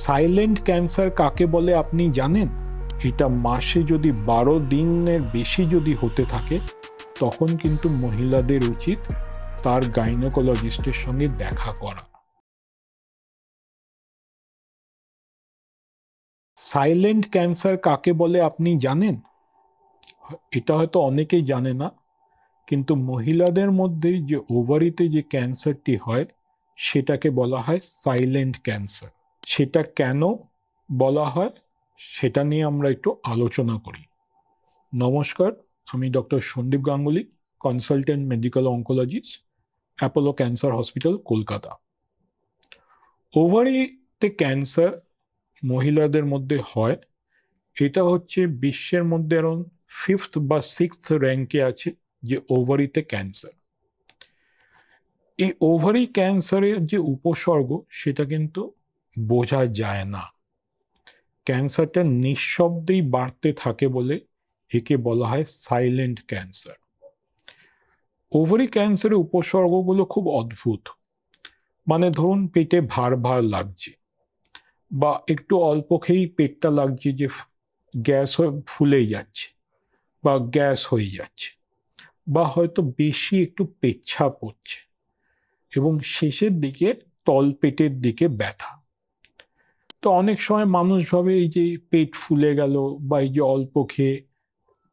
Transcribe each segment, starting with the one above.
Silent cancer কাকে বলে আপনি জানেন? এটা মাসে যদি 12 দিনের বেশি যদি হতে থাকে তখন কিন্তু মহিলাদের উচিত তার গাইনোকোলজিস্টের সঙ্গে দেখা করা। সাইলেন্ট ক্যান্সার কাকে বলে আপনি জানেন? এটা হয়তো অনেকেই জানে না, কিন্তু মহিলাদের মধ্যে যে ওভারিতে যে ক্যান্সারটি হয় সেটাকে বলা হয় সাইলেন্ট ক্যান্সার। সেটা কেন বলা হয় সেটা নিয়ে আমরা একটু আলোচনা করি। নমস্কার, আমি doctor Sandip Ganguly, consultant medical oncologist, Apollo cancer hospital, Kolkata. ওভারিতে ক্যান্সার মহিলাদের মধ্যে হয়, এটা হচ্ছে বিশ্বের মধ্যে অ্যারাউন্ড 5th বা 6th র্যাঙ্কে আছে যে ওভারিতে ক্যান্সার। এই ওভারি ক্যান্সারের যে উপসর্গ সেটা কিন্তু বোঝা যায় না। ক্যান্সারটা নিঃশব্দেই বাড়তে থাকে বলে একে বলা হয় সাইলেন্ট ক্যান্সার। ওভারি ক্যান্সারের উপসর্গগুলো খুব অদ্ভুত। মানে ধরুন পেটে ভার ভার লাগছে, বা একটু অল্প খেয়েই পেটটা লাগছে যে গ্যাস হয়ে ফুলেই যাচ্ছে বা গ্যাস হয়ে যাচ্ছে, বা হয়তো বেশি একটু পেচ্ছাপ হচ্ছে, এবং শেষের দিকে তলপেটের দিকে ব্যথা। তো অনেক সময় মানুষ ভাবে এই যে পেট ফুলে গেল বা এই যে অল্প খেয়ে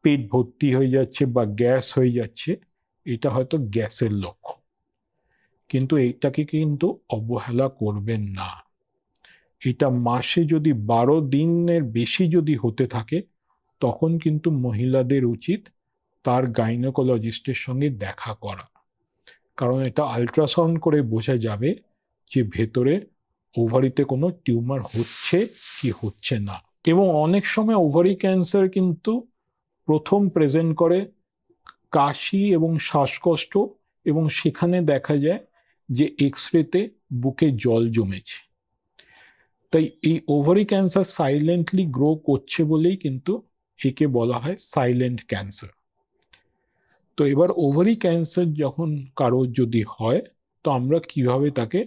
পেট ভর্তি হয়ে যাচ্ছে বা গ্যাস হয়ে যাচ্ছে, এটা হয়তো গ্যাসের লক্ষণ। কিন্তু এটাকে কিন্তু অবহেলা করবেন না। এটা মাসে যদি 12 দিনের বেশি যদি হতে থাকে তখন কিন্তু মহিলাদের উচিত তার গাইনোকোলজিস্টের সঙ্গে দেখা করা। কারণ এটা আল্ট্রাসাউন্ড করে বোঝা যাবে যে ভেতরে ওভারিতে কোনো টিউমার হচ্ছে কি হচ্ছে না। এবং অনেক সময় ওভারি ক্যান্সার কিন্তু প্রথম প্রেজেন্ট করে কাশি এবং শ্বাসকষ্ট, এবং সেখানে দেখা যায় যে এক্স-রেতে বুকে জল জমেছে। তাই এই ওভারি ক্যান্সার সাইলেন্টলি গ্রো করছে বলেই কিন্তু একে বলা হয় সাইলেন্ট ক্যান্সার। তো এবার ওভারি ক্যান্সার যখন কারোর যদি হয়, তো আমরা কিভাবে তাকে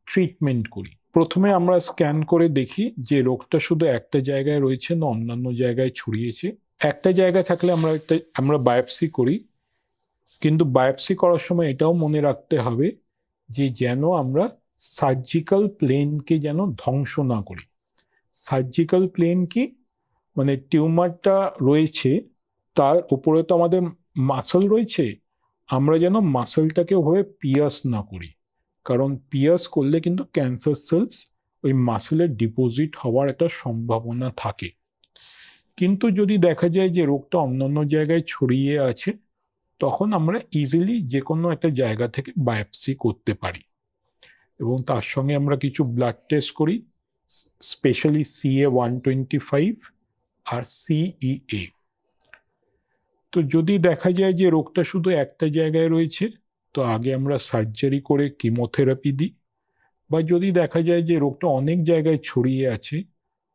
ট্রিটমেন্ট করি। প্রথমে আমরা স্ক্যান করে দেখি যে রোগটা শুধু একটা জায়গায় রয়েছে না অন্যান্য জায়গায় ছড়িয়েছে। একটা জায়গায় থাকলে আমরা বায়োপসি করি, কিন্তু বায়োপসি করার সময় এটাও মনে রাখতে হবে যে যেন আমরা সার্জিক্যাল প্লেনকে যেন ধ্বংস না করি। সার্জিক্যাল প্লেন কি? মানে টিউমারটা রয়েছে, তার উপরে তো আমাদের মাসল রয়েছে, আমরা যেন মাসলটাকে ওভাবে পিয়ার্স না করি। কারণ পিয়ার্স করলে কিন্তু ক্যান্সার সেলস ওই মাসলে ডিপোজিট হওয়ার একটা সম্ভাবনা থাকে। কিন্তু যদি দেখা যায় যে রোগটা অন্যান্য জায়গায় ছড়িয়ে আছে, তখন আমরা ইজিলি যে কোনো একটা জায়গা থেকে বায়োপসি করতে পারি, এবং তার সঙ্গে আমরা কিছু ব্লাড টেস্ট করি, স্পেশালি CA-125 আর CEA। তো যদি দেখা যায় যে রোগটা শুধু একটা জায়গায় রয়েছে, তো আগে আমরা সার্জারি করে কিমোথেরাপি দিই, বা যদি দেখা যায় যে রোগটা অনেক জায়গায় ছড়িয়ে আছে,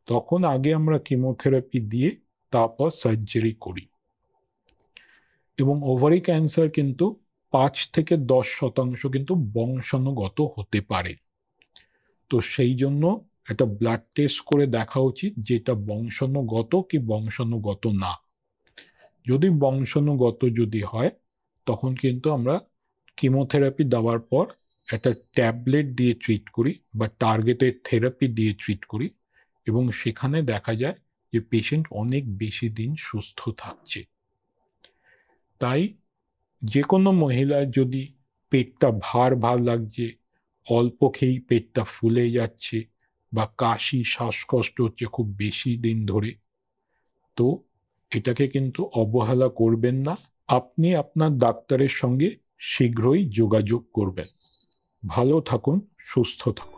তখন আগে আমরা কিমোথেরাপি দিয়ে তারপর সার্জারি করি। এবং ওভারি ক্যান্সার কিন্তু 5 থেকে 10% কিন্তু বংশাণুগত হতে পারে। তো সেই জন্য একটা ব্লাড টেস্ট করে দেখা উচিত যে এটা বংশাণুগত কি বংশাণুগত না। যদি বংশাণুগত যদি হয়, তখন কিন্তু আমরা কিমোথেরাপি দেওয়ার পর একটা ট্যাবলেট দিয়ে ট্রিট করি বা টার্গেটেড থেরাপি দিয়ে ট্রিট করি, এবং সেখানে দেখা যায় যে পেশেন্ট অনেক বেশি দিন সুস্থ থাকছে। তাই যে কোনো মহিলার যদি পেটটা ভার ভার লাগছে, অল্প খেয়েই পেটটা ফুলে যাচ্ছে, বা কাশি শ্বাসকষ্ট হচ্ছে খুব বেশি দিন ধরে, তো এটাকে কিন্তু অবহেলা করবেন না। আপনি আপনার ডাক্তারের সঙ্গে শীঘ্রই যোগাযোগ করবেন। ভালো থাকুন, সুস্থ থাকুন।